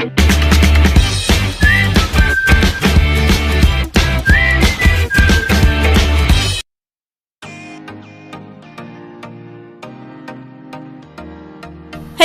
Hi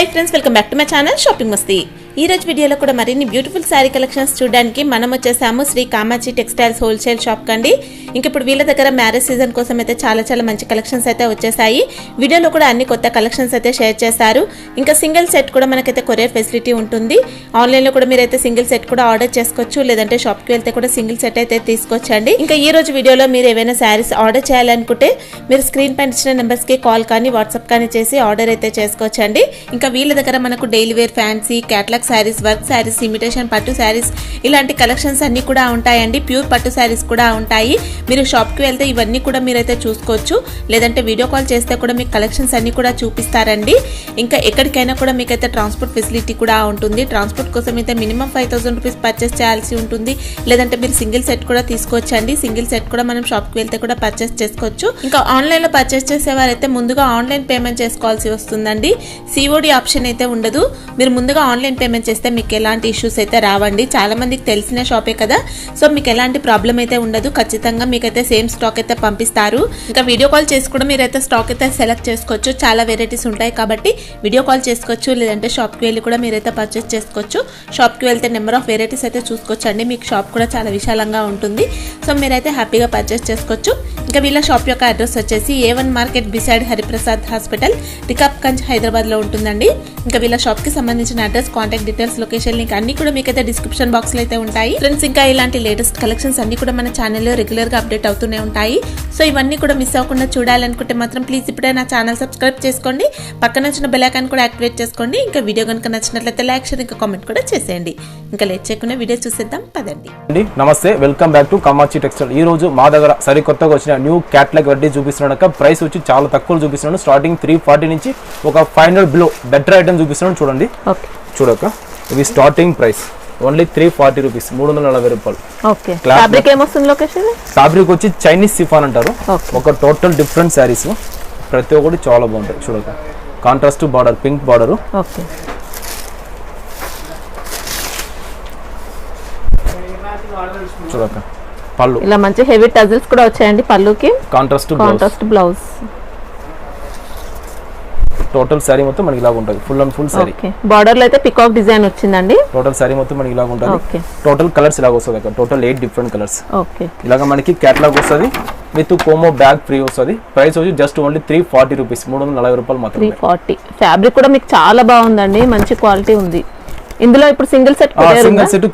friends, welcome back to my channel shopping Masti. ఈ రోజు వీడియోలో కూడా మరిన్ని బ్యూటిఫుల్ సారీ కలెక్షన్స్ చూడడానికి మనం వచ్చేసాము Sri Kamachi textiles wholesale shop కండి। ఇంక ఇప్పుడు వీళ్ళ దగ్గర మ్యారేజ్ సీజన్ కోసం అయితే చాలా మంచి కలెక్షన్స్ అయితే వచ్చేసాయి। వీడియోలో కూడా అన్ని కొత్త కలెక్షన్స్ అయితే షేర్ చేశారు। ఇంకా సింగిల్ సెట్ కూడా మనకైతే కొరియర్ ఫెసిలిటీ ఉంటుంది। ఆన్లైన్ లో కూడా మీరైతే సింగిల్ సెట్ కూడా ఆర్డర్ చేసుకోవచ్చు, లేదంటే షాప్ కి వెళ్తే కూడా సింగిల్ సెట్ అయితే తీసుకోవచ్చండి। ఇంకా ఈ రోజు వీడియోలో మీరు ఏవైనా సారీస్ ఆర్డర్ చేయాలనుకుంటే మీరు స్క్రీన్ పైన ఇచ్చిన నెంబర్స్ కి కాల్ కానీ వాట్సాప్ కానీ చేసి ఆర్డర్ అయితే చేసుకోవచ్చండి। ఇంకా వీళ్ళ దగ్గర మనకు daily wear, fancy, catalogue saris, work saris, imitation పట్టు సారీస్ ఇలాంటి కలెక్షన్స్ అన్ని కూడా ఉంటాయండి। ప్యూర్ పట్టు సారీస్ కూడా ఉంటాయి। మీరు షాప్ కి వెళ్తే ఇవన్నీ కూడా మీరైతే చూసుకోవచ్చు, లేదంటే వీడియో కాల్ చేస్తే కూడా మీకు కలెక్షన్స్ అన్ని కూడా చూపిస్తారండి। ఇంకా ఎక్కడికైనా కూడా మీకైతే ట్రాన్స్పోర్ట్ ఫెసిలిటీ కూడా ఉంటుంది। ట్రాన్స్పోర్ట్ కోసం అయితే మినిమం 5000 రూపీస్ పర్చేస్ చేయాల్సి ఉంటుంది, లేదంటే మీరు సింగిల్ సెట్ కూడా తీసుకోవచ్చండి। సింగిల్ సెట్ కూడా మనం షాప్ కి వెళ్తే కూడా పర్చేస్ చేసుకోవచ్చు। ఇంకా ఆన్లైన్ లో పర్చేస్ చేసేవారైతే ముందుగా ఆన్లైన్ పేమెంట్ చేసుకోవాల్సి వస్తుందండి। సిఓడి ఆప్షన్ అయితే ఉండదు। మీరు ముందుగా ఆన్లైన్ పేమెంట్ చేస్తే మీకు ఎలాంటి ఇష్యూస్ అయితే రావండి। చాలా మందికి తెలిసిన షాపే కదా, సో మీకు ఎలాంటి ప్రాబ్లం అయితే ఉండదు। ఖచ్చితంగా మీకైతే సేమ్ స్టాక్ అయితే పంపిస్తారు। ఇంకా వీడియో కాల్ చేసి కూడా మీరైతే స్టాక్ అయితే సెలెక్ట్ చేసుకోవచ్చు। చాలా వెరైటీస్ ఉంటాయి కాబట్టి వీడియో కాల్ చేసుకోవచ్చు, లేదంటే షాప్ కి వెళ్ళి కూడా మీరైతే పర్చేస్ చేసుకోవచ్చు। షాప్ కి వెళ్తే నెంబర్ ఆఫ్ వెరైటీస్ అయితే చూసుకోవచ్చు అండి। మీకు షాప్ కూడా చాలా విశాలంగా ఉంటుంది, సో మీరైతే హ్యాపీగా పర్చేస్ చేసుకోవచ్చు। ఇంకా వీళ్ళ షాప్ యొక్క అడ్రస్ వచ్చేసి A1 market beside Hariprasad hospital, Rikabganj, Hyderabad లో ఉంటుందండి। ఇంకా వీళ్ళ షాప్ కి సంబంధించిన address, contact details, location link అన్ని కూడా మీకైతే డిస్క్రిప్షన్ బాక్స్ లో అయితే ఉంటాయి ఫ్రెండ్స్। ఇంకా ఇలాంటి లేటెస్ట్ కలెక్షన్స్ అన్ని కూడా మన ఛానల్లో రెగ్యులర్ గా అప్డేట్ అవుతూనే ఉంటాయి। సో ఇవన్నీ కూడా మిస్ అవ్వకుండా చూడాలనుకుంటే మాత్రం ప్లీజ్ ఇప్పుడే నా ఛానల్ సబ్స్క్రైబ్ చేసుకోండి, పక్కన వచ్చిన బెల్ ఐకాన్ కూడా యాక్టివేట్ చేసుకోండి। ఇంకా వీడియో కనుక నచ్చినట్లయితే లైక్, షేర్, ఇంకా కామెంట్ కూడా చేసేయండి। ఇంకా లేట్ చేయకుండా వీడియో చూసేద్దాం పదండి। నమస్తే, welcome back to Kamatchi textile. ఈ రోజు మా దగ్గర సరికొత్తగా వచ్చిన న్యూ క్యాటలాగ్ వడ్డీ చూపిస్తున్నాను। ప్రైస్ వచ్చి చాలా తక్కువ చూపిస్తున్నాను, స్టార్టింగ్ 340 నుంచి ఒక 500 బిలో బెటర్ ఐటమ్ చూపిస్తున్నాను చూడండి। చూడక ఇవి స్టార్టింగ్ ప్రైస్ ఓన్లీ 340 రూపీస్, 340 రూపాయలు। ఓకే, ఫ్యాబ్రిక్ ఏమొస్తుంది లొకేషన్? ఫ్యాబ్రిక్ వచ్చి చైనీస్ సిఫాన్ అంటారు। ఒక టోటల్ డిఫరెంట్ సారీస్, ప్రతి ఒక్కటి చాలా బాగుంటాయి। చూడక contrast border, pink border. Okay, చూడక పళ్ళు ఇలా మంచి హెవీ టజిల్స్ కూడా వచ్చాయండి పళ్ళుకి, కాంట్రాస్ట్ బ్లౌజ్। టోటల్ సారీ మొత్తం మనకి ఇలాగ ఉంటుంది, full and full sorry. Border లో అయితే పికాక్ డిజైన్ వచ్చిందండి। టోటల్ సారీ మొత్తం మనకి ఇలాగ ఉంటుంది। టోటల్ కలర్స్ ఇలాగ వస్తుంది అక్కడ, టోటల్ 8 డిఫరెంట్ కలర్స్। ఓకే, ఇలాగ మనకి క్యాటలాగ్ వస్తుంది విత్ కోమో బ్యాగ్ ఫ్రీ వస్తుంది। ప్రైస్ వచ్చి జస్ట్ ఓన్లీ 340 రూపీస్, 340 రూపాయలు మాత్రమే। 340। ఫ్యాబ్రిక్ కూడా మీకు చాలా బాగుందండి, మంచి క్వాలిటీ ఉంది। ఇందులో ఇప్పుడు సింగిల్ సెట్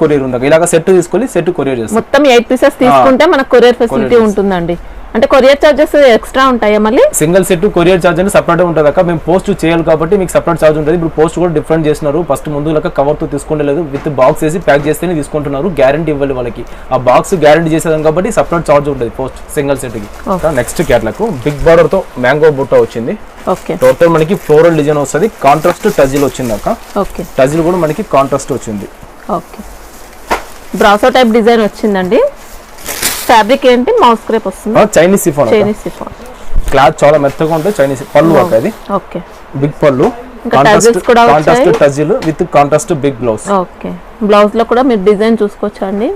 కొరియర్ ఉంది, ఇలాగ సెట్ తీసుకొని సెట్ కొరియర్ చేస్తాం। మొత్తం 8 పీసెస్ తీసుకుంటే మనకు కొరియర్ ఫెసిలిటీ ఉంటుందండి। అంటే కొరియర్ చార్జెస్ ఎక్స్ట్రా ఉంటాయా మళ్ళీ? సింగిల్ సెట్ కొరియర్ చార్జ్ అనేది సపరేట్ ఉంటుంది అక్క, మేము పోస్ట్ చేయాలి కాబట్టి మీకు సపరేట్ చార్జ్ ఉంటుంది। ఇప్పుడు పోస్ట్ కూడా డిఫరెంట్ చేస్తున్నారు, ఫస్ట్ ముందు లెక్క కవర్ తో తీసుకోలేదు, విత్ బాక్స్ వేసి ప్యాక్ చేస్తేనే తీసుకుంటున్నారు। గ్యారంటీ ఇవ్వాలి వాళ్ళకి, ఆ బాక్స్ గ్యారంటీ చేసేదాం కాబట్టి సపరేట్ చార్జ్ ఉంటుంది పోస్ట్ సింగిల్ సెట్ కి। నెక్స్ట్ క్యాటలాగ్ బిగ్ బార్డర్ తో మ్యాంగో బుట్ట వచ్చింది। ఓకే, టోటల్ మనకి ఫ్లోరల్ డిజైన్ వస్తుంది, కాంట్రాస్ట్ టజిల్ వచ్చింది అక్క। ఓకే, టజిల్ కూడా మనకి కాంట్రాస్ట్ వచ్చింది। ఓకే, బ్రాసో టైప్ డిజైన్ వచ్చిందండి। ఫ్యాబ్రిక్ ఏంటి? మౌస్ క్రేప్ వస్తుంది, చైనీస్ సిఫాన్। క్లాత్ చాలా మెత్తగా ఉంటుంది, చైనీస్ పళ్ళు అక్క ఇది। ఓకే, బిగ్ పళ్ళు, contrast tassel with contrast big blouse. Okay, blouse లో కూడా మీరు డిజైన్ చూసుకోవచ్చు అండి।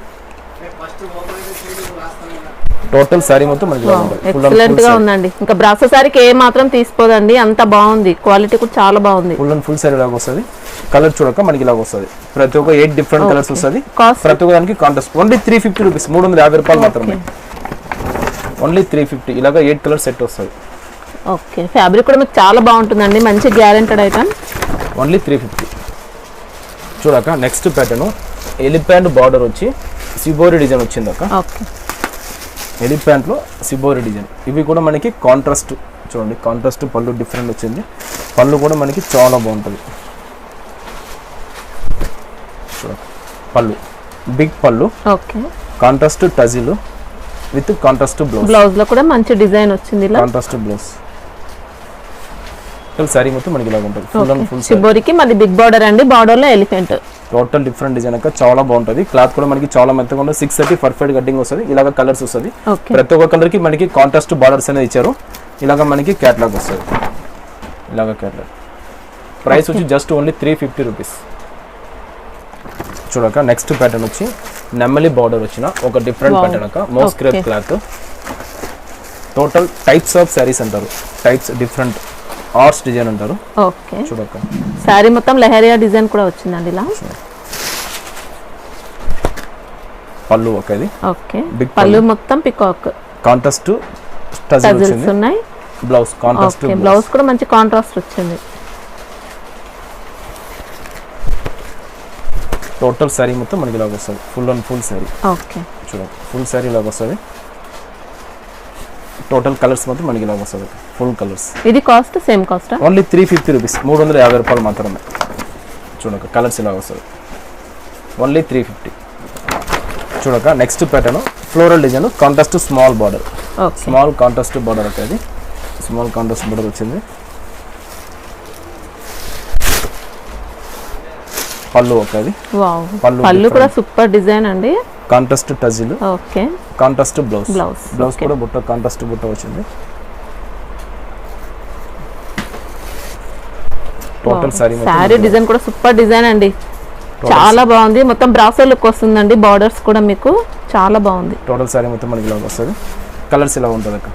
టోటల్ సారీ మొత్తం మనకి ఎక్సలెంట్ గా ఉందండి। ఇంకా బ్రాసో సారీకి ఏ మాత్రం తీసుకోదండి, అంత బాగుంది, క్వాలిటీ కూడా చాలా బాగుంది। ఫుల్ అండ్ ఫుల్ సారీ లాగా వస్తుంది, కలర్ చూడక మనకి ఇలాగ వస్తుంది, ప్రతి ఒక్క 8 డిఫరెంట్ కలర్స్ వస్తుంది। ప్రతి ఒక్క దానికి కాంట్రాస్ట్ ఓన్లీ 350 రూపీస్, 350 రూపాయలు మాత్రమే, ఓన్లీ 350। ఇలాగ 8 కలర్ సెట్ వస్తుంది। ఓకే, ఫ్యాబ్రిక్ కూడా మీకు చాలా బాగుంటుందండి, మంచి గ్యారెంటెడ్ ఐటమ్, ఓన్లీ 350। చూడక నెక్స్ట్ ప్యాటర్న్ ఎలిఫెంట్ బార్డర్ వచ్చి సిబోరి డిజైన్ వచ్చింది అక్క। ఓకే, ఎలిఫెంట్ లో సిబోరి డిజైన్, ఇవి కూడా మనకి కాంట్రాస్ట్ చూడండి, కాంట్రాస్ట్ పళ్ళు డిఫరెంట్ వచ్చింది, పళ్ళు కూడా మనకి చాలా బాగుంటుంది। పళ్ళు బిగ్ పళ్ళు, okay, contrast tassel with contrast blouse, blouse లో కూడా మంచి డిజైన్ వచ్చింది, కాంట్రాస్ట్ బ్లౌజ్। సారీ మొత్తం మనకి ఇలాగ ఉంటుంది, ఫుల్ అండ్ ఫుల్ సిబోరికి మళ్ళీ బిగ్ బార్డర్ అండి, బార్డర్ లో ఎలిఫెంట్, టోటల్ డిఫరెంట్ డిజైన్ అక్క, చాలా బాగుంటుంది। క్లాత్ కూడా మనకి చాలా మెత్తగా ఉంటుంది, 630 పర్ఫెక్ట్ కటింగ్ వస్తుంది। ఇలాగ కలర్స్ వస్తుంది, ప్రతి ఒక్క కలర్ కి మనకి కాంట్రాస్ట్ బార్డర్స్ అనేది ఇచ్చారు। ఇలాగ మనకి క్యాటలాగ్ వస్తుంది, ఇలాగ క్యాటలాగ్। ప్రైస్ వచ్చి జస్ట్ ఓన్లీ 350 రూపీస్। చూడక నెక్స్ట్ ప్యాటర్న్ వచ్చి నెమ్మలి బార్డర్ వచ్చిన ఒక డిఫరెంట్ ప్యాటర్న్ అక్క moss crepe cloth. Total types of saris అంటారు, టైప్స్ డిఫరెంట్ ఆర్ట్స్ డిజైన్ అంటారు. ఓకే చూడక శారీ మొత్తం లెహరియా డిజైన్ కూడా వచ్చిందండి ఇలా. పళ్ళు ఒక ఇది. ఓకే పళ్ళు మొత్తం పికాక్ కాంట్రాస్ట్ టజిల్స్ ఉన్నాయి. బ్లౌజ్ కాంట్రాస్ట్, బ్లౌజ్ కూడా మంచి కాంట్రాస్ట్ వచ్చింది. టోటల్ శారీ మొత్తం మనకి ఇలాగ వస్తుంది, full and full sari. Okay చూడండి ఫుల్ శారీ ఇలాగ వస్తుంది. టోటల్ కలర్స్ మొత్తం మనకి ఇలాగ వస్తుంది, ఫుల్ కలర్స్. ఇది cost same cost only 350 rupees, 350 రూపాయలు మాత్రమే. చూడక కలర్స్ ఇలాగ వస్తుంది, ఓన్లీ 350. చూడక next pattern floral design contrast small border, small contrast border ఒక ఇది, స్మాల్ కాంట్రాస్ట్ బార్డర్ వచ్చింది. పళ్ళు ఒక ఇది. పళ్ళు కూడా సూపర్ డిజైన్ అండి, contrast tassel. Okay contrast blouse, blouse okay. కూడా బుట్ట కాంట్రాస్ట్ బుట్ట వచ్చింది. టోటల్ సారీ డిజైన్ కూడా సూపర్ డిజైన్ అండి, చాలా బాగుంది. మొత్తం బ్రాసో లుక్ వస్తుందండి, బార్డర్స్ కూడా మీకు చాలా బాగుంది. టోటల్ సారీ మొత్తం మనకి ఇలా వస్తుంది. కలర్స్ ఇలా ఉంటుంది అక్క,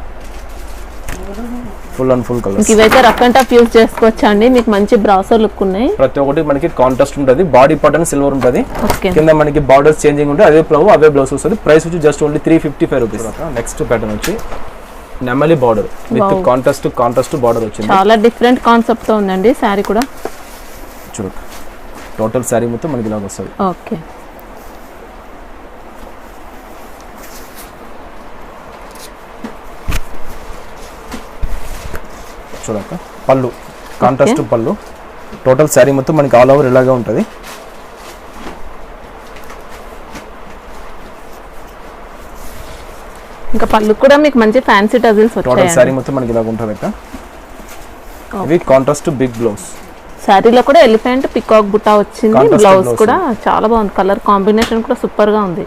ఫుల్ అండ్ ఫుల్ కలర్స్. ఇవైతే రఫ్ అండ్ టఫ్ యూజ్ చేసుకోవచ్చు అండి, మీకు మంచి బ్రాసో లుక్ ఉన్నాయి. ప్రతి ఒక్కటి మనకి కాంట్రాస్ట్ ఉంటుంది, బాడీ పార్ట్ అని సిల్వర్ ఉంటుంది, ఓకే కింద మనకి బార్డర్స్ చేంజింగ్ ఉంటుంది, అదే ప్లవ్ అవే బ్లౌజ్ వస్తుంది. ప్రైస్ వచ్చి just only 355 rupees. Next pattern వచ్చి నెమలి బార్డర్ విత్ కాంట్రాస్ట్ బార్డర్ వచ్చింది, చాలా డిఫరెంట్ కాన్సెప్ట్ తో ఉందండి సారీ కూడా. చూడు టోటల్ సారీ మొత్తం మనకి ఇలాగ వస్తుంది. ఓకే చూడక పళ్ళు కాంట్రాస్ట్ పళ్ళు, టోటల్ సారీ మొత్తం మనకి ఆల్ ఓవర్ ఇలాగే ఉంటుంది. ఇంకా పళ్ళు కూడా మీకు మంచి ఫ్యాన్సీ టజిల్స్ వచ్చాయి. టోటల్ సారీ మొత్తం మనకి ఇలాగ ఉంటుంది అక్క. ఇది కాంట్రాస్ట్ బిగ్ బ్లౌజ్, సారీలో కూడా ఎలిఫెంట్ పికాక్ బుట్ట వచ్చింది. బ్లౌజ్ కూడా చాలా బాగుంది, కలర్ కాంబినేషన్ కూడా సూపర్ గా ఉంది.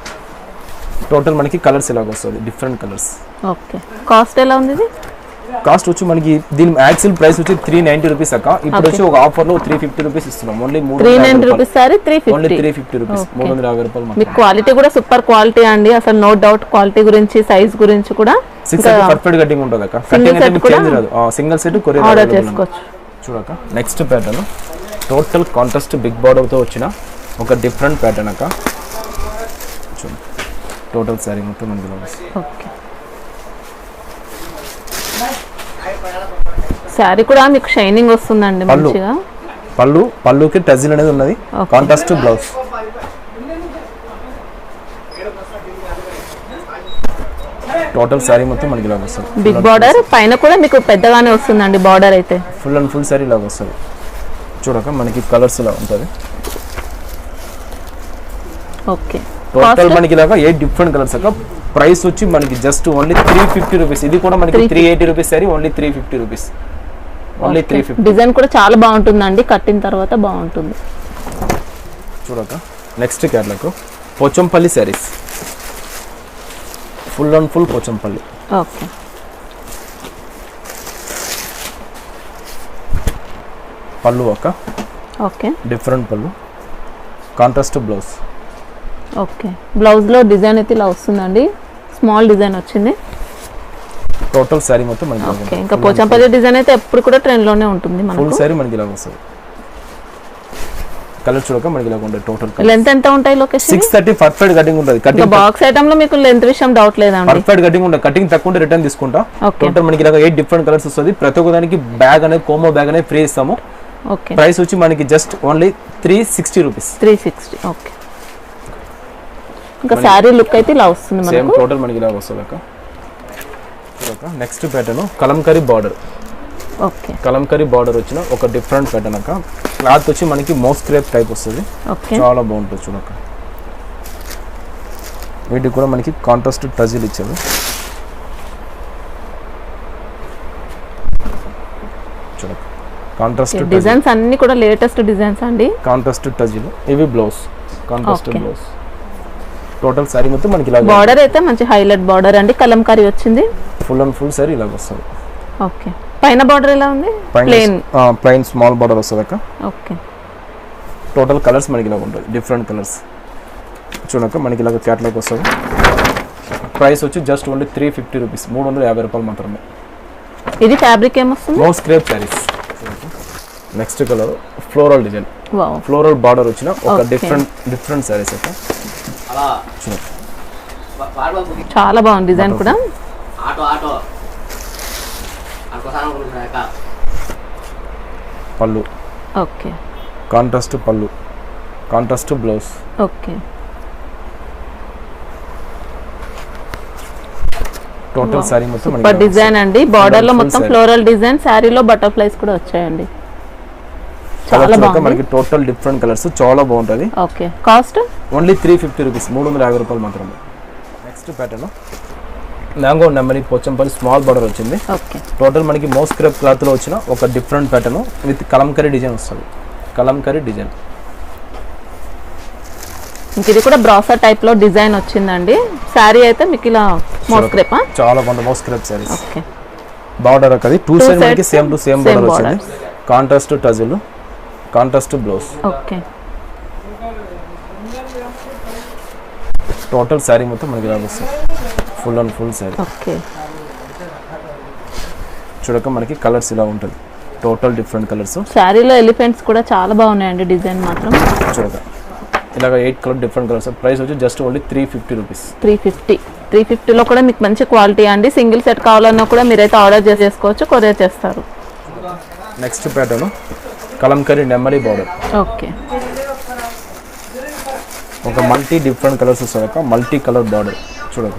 టోటల్ మనకి కలర్స్ ఇలాగ వస్తుంది, డిఫరెంట్ కలర్స్. ఓకే కాస్ట్ ఎలా ఉంది ఇది? కాస్ట్ వచ్చి మనకి దీని యాక్చువల్ ప్రైస్ వచ్చి 390 రూపీస్ అక్క. ఇప్పుడు వచ్చి ఒక ఆఫర్ లో 350 రూపీస్ ఇస్తున్నాం. Only 390 rupees sorry 350, only 350 rupees, 350 రూపాయలు. మీకు క్వాలిటీ కూడా సూపర్ క్వాలిటీ అండి, అసలు నో డౌట్ క్వాలిటీ గురించి, సైజ్ గురించి కూడా. 6 పర్ఫెక్ట్ కటింగ్ ఉంటుంది అక్క, కటింగ్ అయితే మీకు చేంజ్ రాదు. సింగిల్ సెట్ కొరియర్ ఆర్డర్ చేసుకోవచ్చు. చూడక next pattern total contrast big border తో వచ్చిన ఒక డిఫరెంట్ ప్యాటర్న్ అక్క. చూడండి టోటల్ సారీ మొత్తం మనకి ఓకే సారీ కూడా మీకు షైనింగ్ వస్తుందండి మంచిగా. పళ్ళుకి టజిల్ అనేది ఉన్నది, కాంట్రాస్ట్ బ్లౌజ్. టోటల్ సారీ మొత్తం మనకి ఇలా వస్తుంది, బిగ్ బార్డర్ పైన కూడా మీకు పెద్దగానే వస్తుందండి బార్డర్ అయితే. ఫుల్ అండ్ ఫుల్ సారీ ఇలా వస్తుంది. చూడక మనకి కలర్స్ ఇలా ఉంటుంది. ఓకే టోటల్ మనకి ఇలాగా 8 డిఫరెంట్ కలర్స్ అక్క. ప్రైస్ వచ్చి మనకి జస్ట్ ఓన్లీ 350 రూపీస్. ఇది కూడా మనకి 380 rupees sorry, only 350 rupees, only 350. డిజైన్ కూడా చాలా బాగుంటుందండి, కట్టిన తర్వాత బాగుంటుంది. చూడక నెక్స్ట్ కేరళకు Pochampalli saris, full and full Pochampalli. Okay పళ్ళు అక్క, ఓకే డిఫరెంట్ పళ్ళు, కాంట్రాస్ట్ బ్లౌజ్. ఓకే బ్లౌజ్ లో డిజైన్ అయితే ఇలా వస్తుందండి, స్మాల్ డిజైన్ వచ్చింది. టోటల్ సారీ మొత్తం మనకి ఓకే ఇంకా పోచంపల్లి డిజైన్ అయితే ఎప్పుడు కూడా ట్రెండ్ లోనే ఉంటుంది మనకు. ఫుల్ సారీ మనకి ఇలా వస్తుంది. కలర్ చూడక మనకి ఇలా ఉంటుంది. టోటల్ లెంత్ ఎంత ఉంటాయి లొకేషన్? 630 పర్ఫెక్ట్ కటింగ్ ఉంటుంది. కటింగ్ బాక్స్ ఐటమ్ లో మీకు లెంత్ విషయం డౌట్ లేదండి, పర్ఫెక్ట్ కటింగ్ ఉంటుంది. కటింగ్ తక్కువ ఉంటే రిటర్న్ తీసుకుంటా. టోటల్ మనకి ఇలా 8 డిఫరెంట్ కలర్స్ వస్తుంది. ప్రతి ఒక్క దానికి బ్యాగ్ అనేది కోమో బ్యాగ్ అనేది ఫ్రీ ఇస్తాము. ఓకే ప్రైస్ వచ్చి మనకి జస్ట్ ఓన్లీ 360 రూపీస్. 360 ఓకే. ఇంకా సారీ లుక్ అయితే ఇలా వస్తుంది మనకు. సేమ్ టోటల్ మనకి ఇలా వస్తుంది అక్క. Next pattern Kalamkari border. Okay Kalamkari border వచ్చిన ఒక డిఫరెంట్ ప్యాటర్న్ అక్క. క్లాత్ వచ్చి మనకి మోస్ క్రేప్ టైప్ వస్తుంది, చాలా బాగుంటుంది. చూడక వీటికి కూడా మనకి కాంట్రాస్ట్ టజిల్ ఇచ్చారు. చూడక కాంట్రాస్ట్ డిజైన్స్ అన్ని కూడా లేటెస్ట్ డిజైన్స్ అండి, కాంట్రాస్ట్ టజిల్. ఇవి blouse, contrast blouse. Total sari మొత్తం మనకి ఇలా బార్డర్ అయితే మంచి హైలైట్ బార్డర్ అండి, కలంకారీ వచ్చింది. ఫుల్ అండ్ ఫుల్ సారీ ఇలా వస్తుంది. ఓకే పైన బార్డర్ ఎలా ఉంది? ప్లెయిన్ స్మాల్ బార్డర్ వస్తుంది అక్క. ఓకే టోటల్ కలర్స్ మనకి ఇలా ఉంటుంది, డిఫరెంట్ కలర్స్. చూడక మనకి ఇలాగ క్యాట్లాగ్ వస్తుంది. ప్రైస్ వచ్చి జస్ట్ ఓన్లీ 350 రూపీస్, 350 రూపాయలు మాత్రమే. ఇది ఫ్యాబ్రిక్ ఏమొస్తుంది? Moss crepe saris. Next colour floral design, floral border వచ్చిన ఒక డిఫరెంట్ శారీస్ అయితే చాలా బాగుంది డిజైన్ కూడా. పళ్ళు ఓకే, కాంట్రాస్ట్ పళ్ళు, contrast blouse. Okay, total sari మొత్తం సూపర్ డిజైన్ అండి. బార్డర్ లో మొత్తం ఫ్లోరల్ డిజైన్, సారీలో బటర్ఫ్లైస్ కూడా వచ్చాయండి. చాలా బాగుంది. మనకి టోటల్ డిఫరెంట్ కలర్స్, చాలా బాగుంటది. ఓకే, కాస్ట్ ఓన్లీ 350 రూపీస్, 350 రూపాయలు మాత్రమే. నెక్స్ట్ ప్యాటర్న్ మ్యాంగో నెమలి పోచంపల్లి స్మాల్ బార్డర్ వచ్చింది. ఓకే, టోటల్ మనకి మౌస్ క్రేప్ క్లాత్ లో వచ్చిన ఒక different pattern with Kalamkari design వస్తుంది. కలంకరీ డిజైన్. ఇది కూడా బ్రాసా టైప్ లో డిజైన్ వచ్చిందండి. సారీ అయితే మీకు ఇలా మౌస్ క్రేప్, చాలా బాగుంది moss crepe saris. Okay, border అది టూ సైడ్ మనకి సేమ్ టు సేమ్ బార్డర్ వచ్చింది. Contrast tassel, contrast blouse. Okay, total sari మొత్తం మనకి ఇలా వస్తుంది, full and full sari. Okay, చూడక మనకి కలర్స్ ఇలా ఉంటుంది, టోటల్ డిఫరెంట్ కలర్స్. సారీలో ఎలిఫెంట్స్ కూడా చాలా బాగున్నాయండి డిజైన్ మాత్రం. చూడక ఇలాగ 8 కలర్ డిఫరెంట్ కలర్స్. ప్రైస్ వచ్చి జస్ట్ ఓన్లీ 350 రూపీస్. 350లో కూడా మీకు మంచి క్వాలిటీ అండి. సింగిల్ సెట్ కావాలన్నా కూడా మీరైతే ఆర్డర్ చేసుకోవచ్చు, కొరియర్ చేస్తారు. నెక్స్ట్ ప్యాటర్న్ కలంకరీ నెమలి బార్డర్. ఓకే, ఒక మల్టీ డిఫరెంట్ కలర్స్ వస్తాయి, మల్టీ కలర్ బార్డర్. చూడక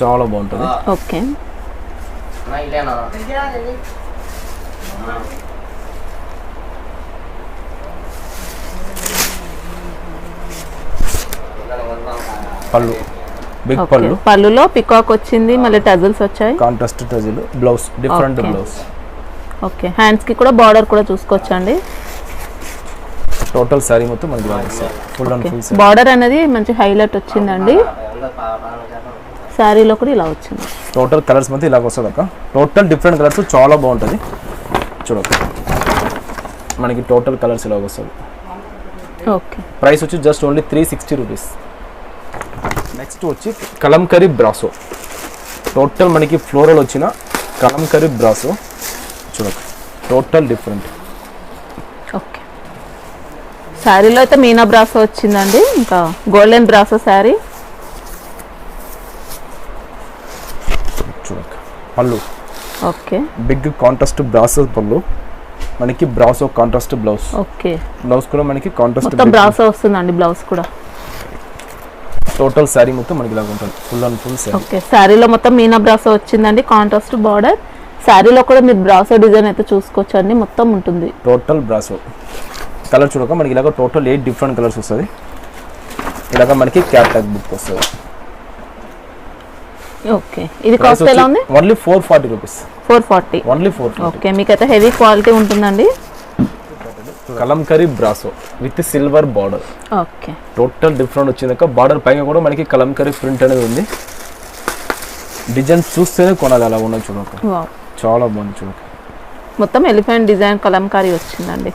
చాలా బాగుంటుంది. ఓకే, పళ్ళు బిగ్ పళ్ళు, పళ్ళులో పికాక్ వచ్చింది, మళ్ళీ టజిల్స్ వచ్చాయి, contrast tassel, blouse different blouse. Okay, hands కి కూడా బార్డర్ కూడా చూసుకోవచ్చండి. టోటల్ సారీ మొత్తం మనకి ఫుల్ అండ్ ఫుల్. బార్డర్ అనేది మంచి హైలైట్ వచ్చిందండి. సారీలో కూడా ఇలా వచ్చింది. టోటల్ కలర్స్ మొత్తం ఇలాగ వస్తుంది అక్క. టోటల్ డిఫరెంట్ కలర్స్, చాలా బాగుంటుంది. చూడక మనకి టోటల్ కలర్స్ ఇలాగ వస్తుంది. ఓకే, ప్రైస్ వచ్చి జస్ట్ ఓన్లీ 360 రూపీస్. నెక్స్ట్ వచ్చి కలంకరీ బ్రాసో. టోటల్ మనకి ఫ్లోరల్ వచ్చిన కలంకరీ బ్రాసో. చూడక టోటల్ డిఫరెంట్. ఓకే, శారీలో అయితే మీనా బ్రాసో వచ్చిందండి, ఇంకా గోల్డెన్ బ్రాసో శారీ. చూడక పళ్ళు. ఓకే, బిగ్ కాంట్రాస్ట్ బ్రాసో పళ్ళు, మనకి brasso contrast blouse. Okay, blouse కూడా మనకి కాంట్రాస్ట్ మొత్తం బ్రాసో వస్తుందండి బ్లౌజ్ కూడా. టోటల్ సారీ మొత్తం మనకి ఇలా ఉంటుంది, full and full sari. Okay, శారీలో మొత్తం మీనా బ్రాసో వచ్చిందండి, కాంట్రాస్ట్ బార్డర్. శారీలో కూడా మీరు బ్రాసో డిజైన్ అయితే చూసుకోవచ్చు అండి, మొత్తం ఉంటుంది. టోటల్ బ్రాసో కలర్ చూడక మనకి ఇలాగ టోటల్ 8 డిఫరెంట్ కలర్స్ వస్తుంది. ఇలాగ మనకి క్యాట్లాగ్ బుక్ వస్తుంది. ఓకే, ఇది కాస్ట్ ఎలా ఉంది? Only 440 rupees. 440 ఓన్లీ 440. ఓకే, మీకైతే హెవీ క్వాలిటీ ఉంటుందండి. Kalamkari brasso with silver border. Okay, total different వచ్చిందాక బార్డర్ పైన కూడా మనకి కలంకరీ ప్రింట్ అనేది ఉంది. డిజైన్ చూస్తేనే కొనాలి, అలా ఉన్నాయి చూడక. చాలా బాగుంది చూడక. మొత్తం ఎలిఫెంట్ డిజైన్ కలంకారీ వచ్చిందండి.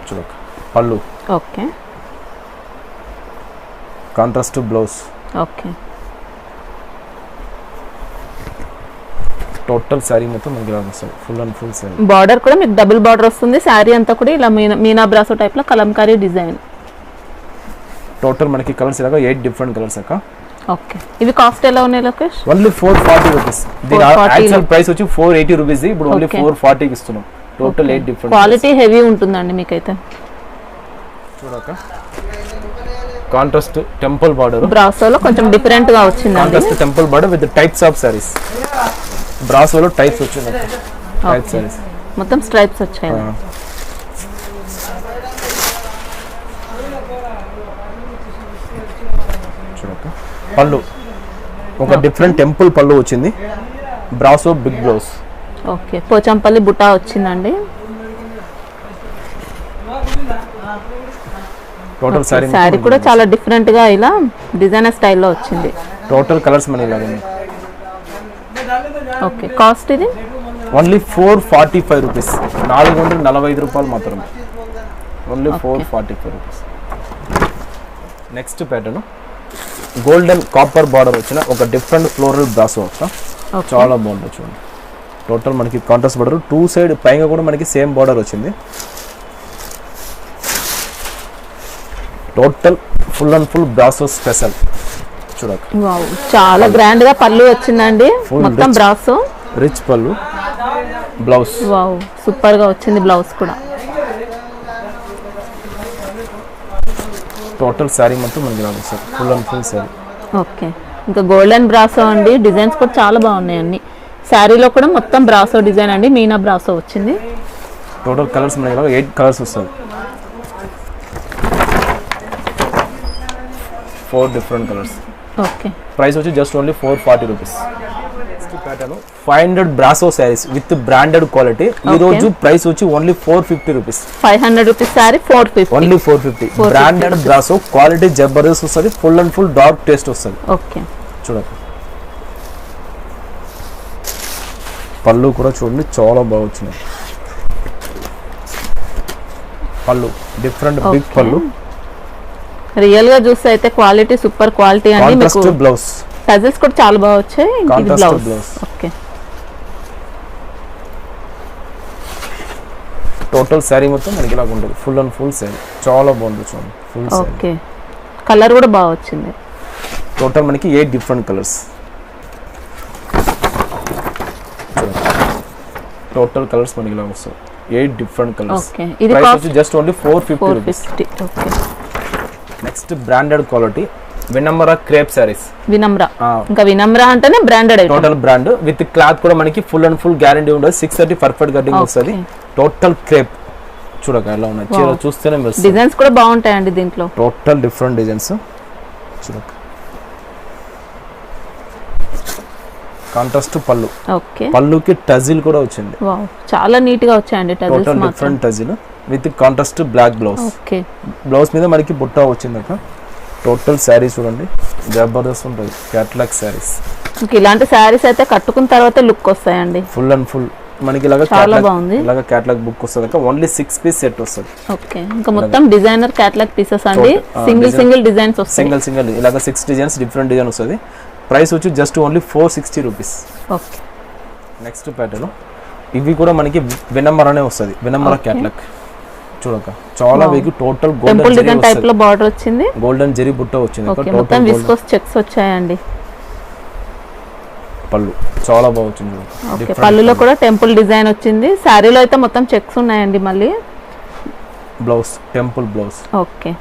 చూడక పళ్ళు. Okay, contrast blouse. Okay, total sari మొత్తం మనకి వస్తుంది, full and full sari. Border కూడా మీకు డబుల్ బార్డర్ వస్తుంది. శారీ అంతా కూడా ఇలా మీనా బ్రాసో టైప్ లో కలంకారీ డిజైన్. టోటల్ మనకి కలర్స్ ఇలాగా 8 డిఫరెంట్ కలర్స్ అక్క. ఓకే, ఇవి కాస్ట్ ఎలా ఉన్నాయి లోకేష్? Only 440 rupees. దీని యాక్చువల్ ప్రైస్ వచ్చి 480 రూపీస్, ఇప్పుడు ఓన్లీ 440 కి ఇస్తున్నాం. Total 8 different. క్వాలిటీ హెవీ ఉంటుందండి మీకైతే. చూడక కాంట్రాస్ట్ టెంపుల్ బార్డర్. బ్రాసోలో కొంచెం డిఫరెంట్ గా వచ్చిందండి. Contrast temple border with types of saris. బ్రాసోలో టైప్స్ వచ్చింది, టైప్ సారీస్ మొత్తం స్ట్రైప్స్ వచ్చాయి. చూడక పళ్ళు ఒక డిఫరెంట్ టెంపుల్ పళ్ళు వచ్చింది. Brasso big blouse. Okay, Pochampalli బుటా వచ్చిందండి. టోటల్ సారీ సారీ కూడా చాలా డిఫరెంట్ గా ఇలా డిజైనర్ స్టైల్లో వచ్చింది. టోటల్ కలర్స్ మన ఇలా ఉన్నాయి. ఓకే, కాస్ట్ ఇది ఓన్లీ 445 రూపీస్. 445 రూపాయలు మాత్రమే. Only 445 rupees. Next pattern golden copper border వచ్చిన ఒక డిఫరెంట్ ఫ్లోరల్ బ్రాసో అక్క. చాలా బాగుంటుంది చూడండి. టోటల్ మనకి కాంట్రాస్ట్ బార్డర్, 2 సైడ్ పైగా కూడా మనకి సేమ్ బార్డర్ వచ్చింది. Total full and full brasso special చూడక. వావ్, చాలా గ్రాండ్ గా పళ్ళు వచ్చిందండి, మొత్తం బ్రాసో రిచ్ పళ్ళు. బ్లౌజ్ వావ్ సూపర్ గా వచ్చింది, బ్లౌజ్ కూడా. టోటల్ శారీ మొత్తం మనకి రాదు sir, full and full sari. Okay, ఇంకా గోల్డెన్ బ్రాసో అండి, డిజైన్స్ కూడా చాలా బాగున్నాయి అన్ని. శారీలో కూడా మొత్తం బ్రాసో డిజైన్ అండి, మీనా బ్రాసో వచ్చింది. టోటల్ కలర్స్ మనకి 8 కలర్స్ వస్తుంది, 4 డిఫరెంట్ కలర్స్. ఓకే, ప్రైస్ వచ్చి just only 440 rupees. Pattern 500 brasso saris with branded quality. ఈ రోజు ప్రైస్ వచ్చి only 450 rupees. 500 rupees sari 450, only 450. Branded brasso quality జబర్దస్త్ వస్తుంది, full and full dark taste వస్తుంది. ఓకే, చూడండి పళ్ళు కూడా చూడండి చాలా బాగా వచ్చినాయి. పళ్ళు డిఫరెంట్ బిగ్ పళ్ళు. రియల్ గా చూస్తే అయితే క్వాలిటీ సూపర్ క్వాలిటీ అండి. కాంట్రాస్ట్ బ్లౌజ్, టజల్స్ కూడా చాలా బాగా వచ్చాయి. Contrast blouse. Okay, total sari మొత్తం మనకి ఇలా ఉంటుంది, ఫుల్ అండ్ ఫుల్ శారీ. చాలా బాగుంది చూడండి, ఫుల్ శారీ. ఓకే, కలర్ కూడా బాగా వచ్చింది. టోటల్ మనకి 8 డిఫరెంట్ కలర్స్. టోటల్ కలర్స్ మనకి ఇలా వస్తాయి, 8 డిఫరెంట్ కలర్స్. ఓకే, ఇది ప్రైస్ కాస్ట్ వచ్చి just only 450 rupees. Okay, next branded quality Vinamra crepe saris. Vinamra, ఇంకా వినమ్రా అంటేనే branded item. Total brand with cloth కూడా మనకి ఫుల్ అండ్ ఫుల్ గ్యారంటీ ఉంటుంది. 630 పర్ఫెక్ట్ కటింగ్ వస్తుంది. టోటల్ క్రేప్ చూడక ఎలా ఉన్నాయి, చీర చూస్తేనే తెలుస్తుంది. డిజైన్స్ కూడా బాగుంటాయండి దీంట్లో, టోటల్ డిఫరెంట్ డిజైన్స్ చూడక. కాంట్రాస్ట్ పళ్ళు. ఓకే, పళ్ళుకి టజిల్ కూడా వచ్చింది. వావ్ చాలా నీట్ గా వచ్చాయండి tassels. Total different tassel with contrast black blouse. Okay, blouse మీద మనకి బుట్ట వచ్చింది అక్క. టోటల్ శారీ చూడండి జబర్దస్త్ ఉంటుంది, క్యాటలాగ్ శారీస్. ఇలాంటి శారీస్ అయితే కట్టుకున్న తర్వాత లుక్ వస్తాయండి, ఫుల్ అండ్ ఫుల్ మనకి ఇలాగా చాలా బాగుంది. ఇలాగా క్యాటలాగ్ బుక్ వస్తుంది అక్క. ఓన్లీ 6 పీస్ సెట్ వస్తుంది. ఓకే, ఇంకా మొత్తం డిజైనర్ క్యాటలాగ్ పీసెస్ అండి. సింగిల్ డిజైన్స్ వస్తాయి. సింగిల్ ఇలాగా 6 డిజైన్స్ డిఫరెంట్ డిజైన్ వస్తుంది. ప్రైస్ వచ్చి just only 460 rupees. Okay, next pattern ఇవి కూడా మనకి వినమ్రానే వస్తుంది, వినమ్రా క్యాటలాగ్ చూడక. చాలా వేగి టోటల్ టెంపుల్ డిజైన్ టైప్ లో బార్డర్ వచ్చింది, గోల్డెన్ జరీ బుట్ట వచ్చింది. ఓకే, మొత్తం విస్కోస్ చెక్స్ వచ్చాయండి. పళ్ళు చాలా బాగా వచ్చింది. ఓకే, పళ్ళులో కూడా టెంపుల్ డిజైన్ వచ్చింది. శారీలో అయితే మొత్తం చెక్స్ ఉన్నాయండి. మళ్ళీ blouse temple blouse. Okay,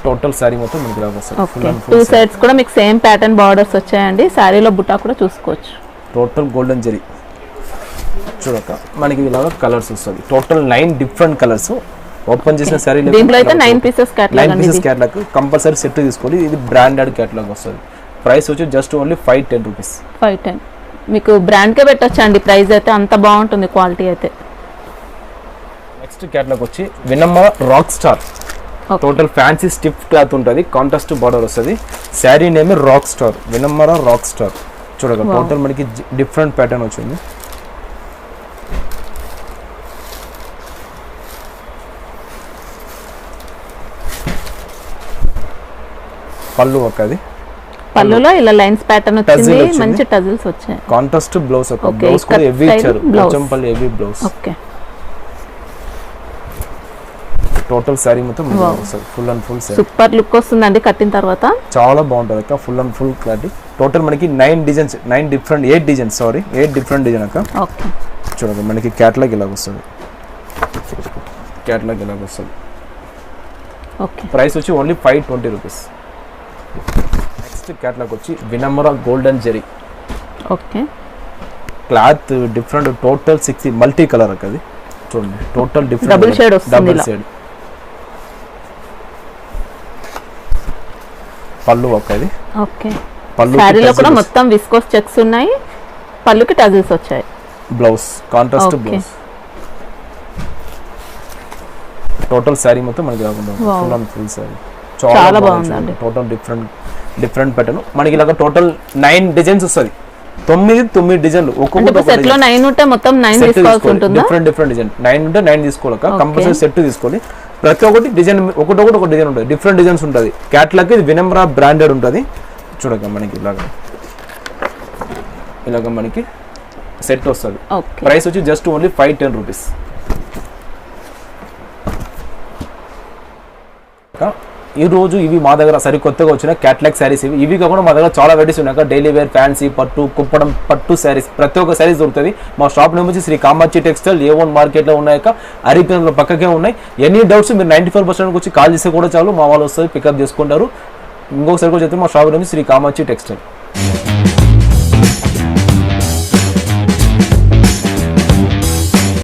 total sari మొత్తం మనకి ఇలా వస్తుంది. ఓకే, 2 సైడ్స్ కూడా మీకు సేమ్ ప్యాటర్న్ బార్డర్స్ వచ్చాయండి. శారీలో బుట్ట కూడా చూసుకోవచ్చు. టోటల్ గోల్డెన్ జరీ చూడక మనకి ఇలాగా కలర్స్ వస్తుంది. Total 9 different colours. ఓపెన్ చేసిన శారీ దీంట్లో అయితే 9 పీసెస్ క్యాటలాగ్ అండి. 9 పీసెస్ క్యాటలాగ్ కంపల్సరీ సెట్ తీసుకోండి. ఇది బ్రాండెడ్ క్యాటలాగ్ వస్తుంది. ప్రైస్ వచ్చి జస్ట్ ఓన్లీ 510 రూపీస్. 510 మీకు బ్రాండ్ కే పెట్టొచ్చు అండి. ప్రైస్ అయితే అంత బాగుంటుంది, క్వాలిటీ అయితే. నెక్స్ట్ క్యాటలాగ్ వచ్చి Vinamra rock star. Total fancy stiff cloth ఉంటుంది, కాంట్రాస్ట్ బార్డర్ వస్తుంది. Sari name rock star, Vinamra rock star చూడక. టోటల్ మనకి డిఫరెంట్ ప్యాటర్న్ వచ్చింది. పళ్ళు ఒకది, పళ్ళులో ఇలా లైన్స్ ప్యాటర్న్ వచ్చింది, మంచి టజిల్స్ వచ్చాయి. కాంట్రాస్ట్ బ్లౌజ్ ఒక. బ్లౌజ్ కూడా హెవీ ఇచ్చారు, Pochampalli heavy blouse. Okay, total sari మొత్తం full and full sari. Super look వస్తుందండి కట్టిన తర్వాత, చాలా బాగుంటుంది అక్క. Full and full clarity. Total మనకి 8 డిజైన్స్ 8 డిఫరెంట్ డిజైన్ అక్క. ఓకే, చూడండి మనకి క్యాటలాగ్ ఇలా వస్తుంది, క్యాటలాగ్ ఇలా వస్తుంది. ఓకే, ప్రైస్ వచ్చి ఓన్లీ 520 రూపీస్. నెక్స్ట్ క్యాటలాగ్ వచ్చి Vinamra golden zari. Okay, cloth different, total 60 multi colour అక్క. అది చూడండి టోటల్ డిఫరెంట్ డబుల్ షేడ్ వస్తుంది. డబుల్ షేడ్ పళ్ళు ఒకది. ఓకే, పళ్ళు శారీలో కూడా మొత్తం విస్కోస్ చెక్స్ ఉన్నాయి. పళ్ళుకి టజిల్స్ వచ్చాయి. Blouse contrast blouse. Total sari మొత్తం మనకి కాకుండా ఫుల్ అండ్ ఫుల్ శారీ చాలా బాగుందండి. టోటల్ డిఫరెంట్ ప్యాటర్న్ మనకి ఇలాగ టోటల్ 9 డిజైన్స్ వస్తుంది. 9 డిజైన్లు ఒక్కొక్కటి సెట్ లో 9 ఉంటే మొత్తం 9 తీసుకోవాల్సి ఉంటుందా? డిఫరెంట్ డిజైన్ 9 ఉంటే 9 తీసుకోవాలక్క, కంపల్సరీ సెట్ తీసుకోవాలి. ప్రతి ఒక్కటి డిజైన్ ఒకటొకటి ఒక డిజైన్ ఉంటుంది, డిఫరెంట్ డిజైన్స్ ఉంటుంది. క్యాట్లాగ్ ఇది వినమ్ర బ్రాండెడ్ ఉంటుంది. చూడక మనకి ఇలాగ మనకి సెట్ వస్తుంది. ప్రైస్ వచ్చి జస్ట్ ఓన్లీ 510 రూపీస్. ఈ రోజు ఇవి మా దగ్గర సరికొత్తగా వచ్చిన క్యాట్లాగ్ శారీస్. ఇవి కాకుండా మా దగ్గర చాలా వెరైటీస్ ఉన్నాయి. డైలీ వేర్, ఫ్యాన్సీ, పట్టు, కుప్పడం పట్టు శారీస్, ప్రతి ఒక్క శారీస్ దొరుకుతుంది. మా షాప్ నేమ్ వచ్చి శ్రీ కామాక్షి టెక్స్టైల్, A1 మార్కెట్లో ఉన్నాక అరిపిలో పక్కకే ఉన్నాయి. ఎనీ డౌట్స్ మీరు 95% వచ్చి కాల్ చేస్తే కూడా చాలు, మా వాళ్ళు వస్తారు పికప్ చేసుకుంటారు. ఇంకొకసారి కూడా చెప్తే మా shop name Sri Kamakshi textile.